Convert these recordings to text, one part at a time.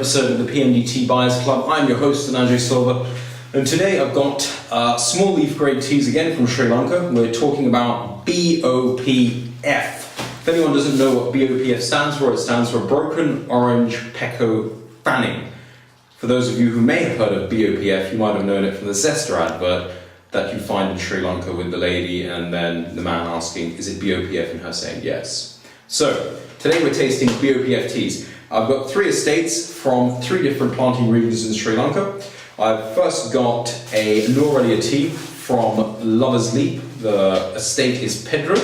episode of the PMD Tea Buyers Club. I'm your host, Dananjaya Silva, and today I've got small leaf grade teas again from Sri Lanka. We're talking about BOPF. If anyone doesn't know what BOPF stands for, it stands for Broken Orange Pekoe Fanning. For those of you who may have heard of BOPF, you might have known it from the Zesta advert that you find in Sri Lanka with the lady and then the man asking, is it BOPF, and her saying yes. So, today we're tasting BOPF teas. I've got 3 estates from 3 different planting regions in Sri Lanka. I've first got a Norelia tea from Lover's Leap. The estate is Pedro.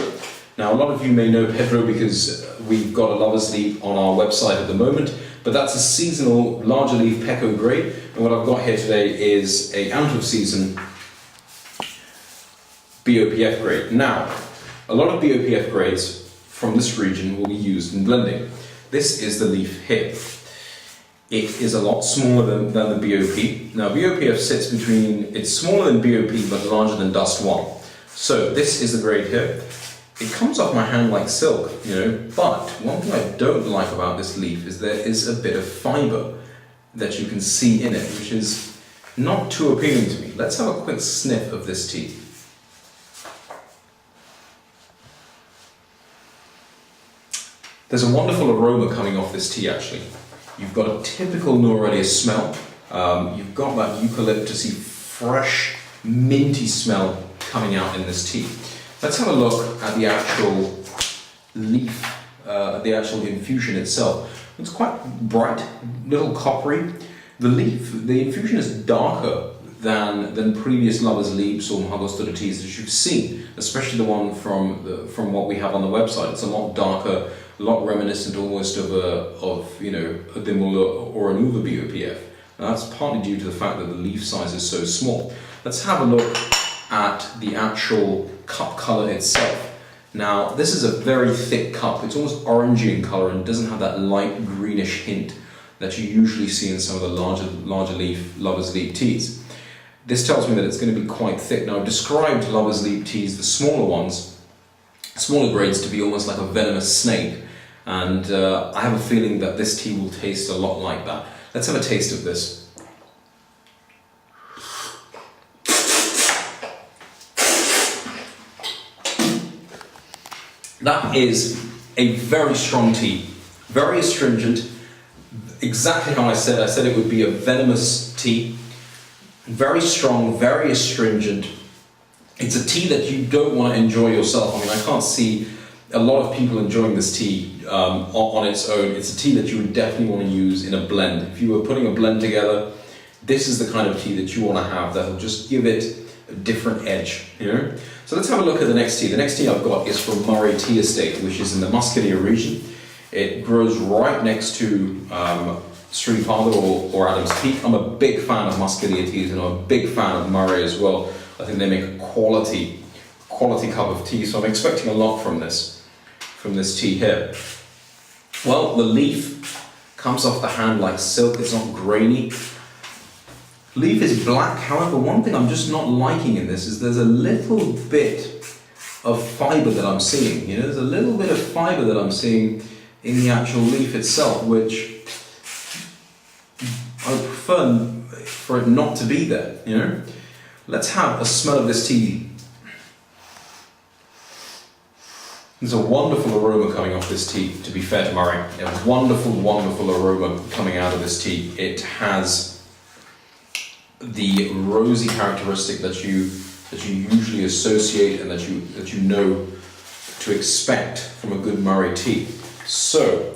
Now, a lot of you may know Pedro because we've got a Lover's Leap on our website at the moment, but that's a seasonal larger leaf Pekoe grade. And what I've got here today is a out of season BOPF grade. Now, a lot of BOPF grades from this region will be used in blending. This is the leaf here. It is a lot smaller than the BOP. Now BOPF sits between, it's smaller than BOP but larger than Dust 1. So this is the grade here. It comes off my hand like silk, you know, but one thing I don't like about this leaf is there is a bit of fibre that you can see in it, which is not too appealing to me. Let's have a quick sniff of this tea. There's a wonderful aroma coming off this tea actually. You've got a typical Norelia smell. You've got that eucalyptusy, fresh, minty smell coming out in this tea. Let's have a look at the actual leaf, the actual infusion itself. It's quite bright, little coppery. The infusion is darker than previous Lover's Leaps or Mahagostura teas that you've seen, especially the one from what we have on the website. It's a lot darker, a lot reminiscent almost of a Dimula or an Uva BOPF. And that's partly due to the fact that the leaf size is so small. Let's have a look at the actual cup colour itself. Now, this is a very thick cup. It's almost orangey in colour and doesn't have that light greenish hint that you usually see in some of the larger leaf Lover's Leap teas. This tells me that it's going to be quite thick. Now, I've described Lover's Leap teas, the smaller ones, smaller grades, to be almost like a venomous snake. And I have a feeling that this tea will taste a lot like that. Let's have a taste of this. That is a very strong tea, very astringent, exactly how I said. I said it would be a venomous tea, very strong, very astringent. It's a tea that you don't want to enjoy yourself. I mean, I can't see a lot of people enjoying this tea on its own. It's a tea that you would definitely want to use in a blend. If you were putting a blend together, this is the kind of tea that you want to have that'll just give it a different edge, you know? So let's have a look at the next tea. The next tea I've got is from Murray Tea Estate, which is in the Muscadine region. It grows right next to Sripada or Adams Peak. I'm a big fan of Muscadine teas and I'm a big fan of Murray as well. I think they make a quality cup of tea, so I'm expecting a lot from this tea here. Well, the leaf comes off the hand like silk. It's not grainy. Leaf is black. However, one thing I'm just not liking in this is there's a little bit of fibre that I'm seeing. You know, there's a little bit of fibre that I'm seeing in the actual leaf itself, which I would prefer for it not to be there, you know. Let's have a smell of this tea. There's a wonderful aroma coming off this tea, to be fair to Murray. A wonderful, wonderful aroma coming out of this tea. It has the rosy characteristic that you usually associate and that you know to expect from a good Murray tea. So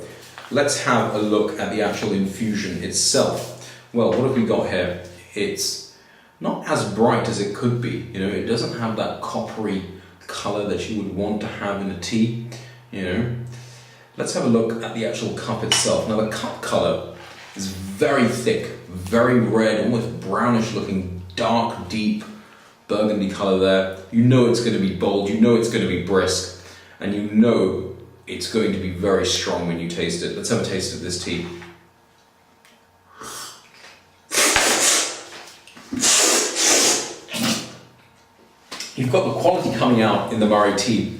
let's have a look at the actual infusion itself. Well, what have we got here? It's not as bright as it could be. You know, it doesn't have that coppery colour that you would want to have in a tea, you know. Let's have a look at the actual cup itself. Now, the cup colour is very thick, very red, almost brownish looking, dark, deep burgundy colour there. You know it's going to be bold, you know it's going to be brisk, and you know it's going to be very strong when you taste it. Let's have a taste of this tea. You've got the quality coming out in the Murray tea.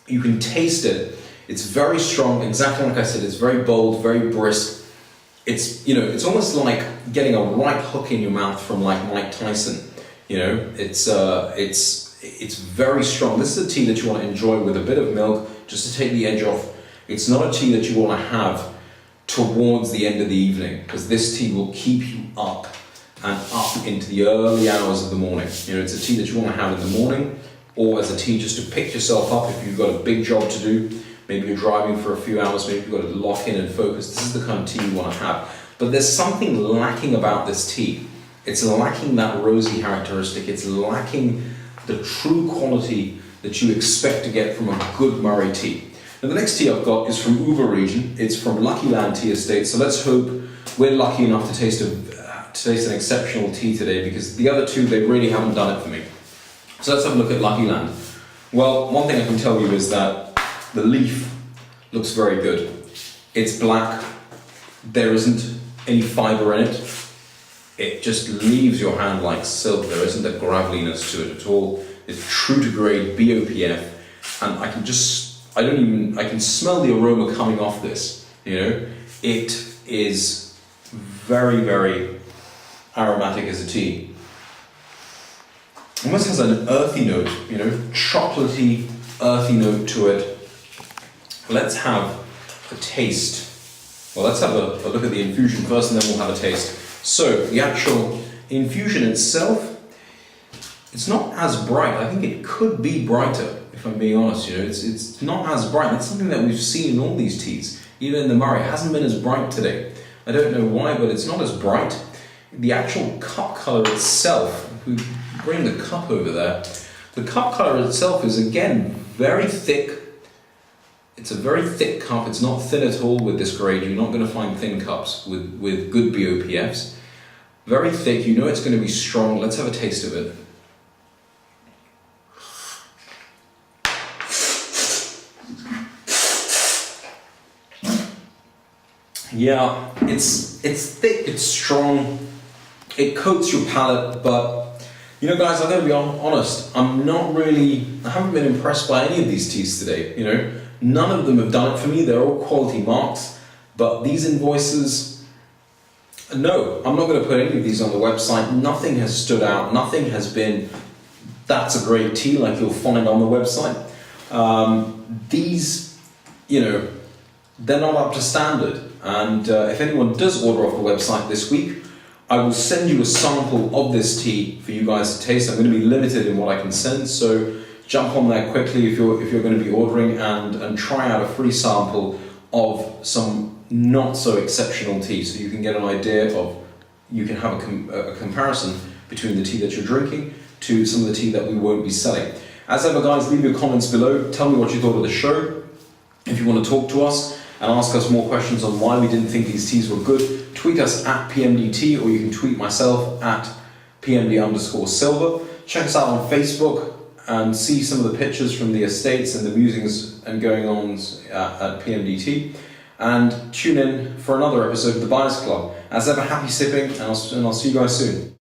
You can taste it. It's very strong, exactly like I said. It's very bold, very brisk. it's, you know, it's almost like getting a right hook in your mouth from like Mike Tyson. You know, it's very strong. This is a tea that you want to enjoy with a bit of milk, just to take the edge off. It's not a tea that you want to have towards the end of the evening, because this tea will keep you up and up into the early hours of the morning. You know, it's a tea that you want to have in the morning, or as a tea just to pick yourself up if you've got a big job to do. Maybe you're driving for a few hours, maybe you've got to lock in and focus. This is the kind of tea you want to have. But there's something lacking about this tea. It's lacking that rosy characteristic. It's lacking the true quality that you expect to get from a good Murray tea. Now the next tea I've got is from Uva region. It's from Lucky Land Tea Estate. So let's hope we're lucky enough to taste an exceptional tea today, because the other two, they really haven't done it for me. So let's have a look at Lucky Land. Well, one thing I can tell you is that the leaf looks very good. It's black. There isn't any fibre in it. It just leaves your hand like silk. There isn't a graveliness to it at all. It's true to grade BOPF, and I can smell the aroma coming off this. You know, it is very, very aromatic as a tea. Almost has an earthy note, you know, chocolatey, earthy note to it. Let's have a taste. Well, let's have a look at the infusion first, and then we'll have a taste. So, the actual infusion itself, it's not as bright. I think it could be brighter, if I'm being honest. You know, it's not as bright. That's something that we've seen in all these teas. Even in the Murray, it hasn't been as bright today. I don't know why, but it's not as bright. The actual cup colour itself, if we bring the cup over there, the cup colour itself is again very thick. It's a very thick cup. It's not thin at all with this grade. You're not going to find thin cups with good BOPFs. Very thick. You know it's going to be strong. Let's have a taste of it. Yeah, it's thick. It's strong. It coats your palate, but you know, guys, I'm going to be honest. I haven't been impressed by any of these teas today. You know. None of them have done it for me. They're all quality marks, but these invoices, no, I'm not going to put any of these on the website. Nothing has stood out. Nothing has been, that's a great tea like you'll find on the website. These, you know, they're not up to standard. And if anyone does order off the website this week, I will send you a sample of this tea for you guys to taste. I'm going to be limited in what I can send, so jump on there quickly if you're going to be ordering and try out a free sample of some not so exceptional tea, so you can get an idea of, you can have a comparison between the tea that you're drinking to some of the tea that we won't be selling. As ever, guys, leave your comments below. Tell me what you thought of the show. If you want to talk to us and ask us more questions on why we didn't think these teas were good, tweet us at PMDT, or you can tweet myself at PMD_Silva. Check us out on Facebook and see some of the pictures from the estates and the musings and going-ons at PMDT. And tune in for another episode of the Buyers Club. As ever, happy sipping, and I'll see you guys soon.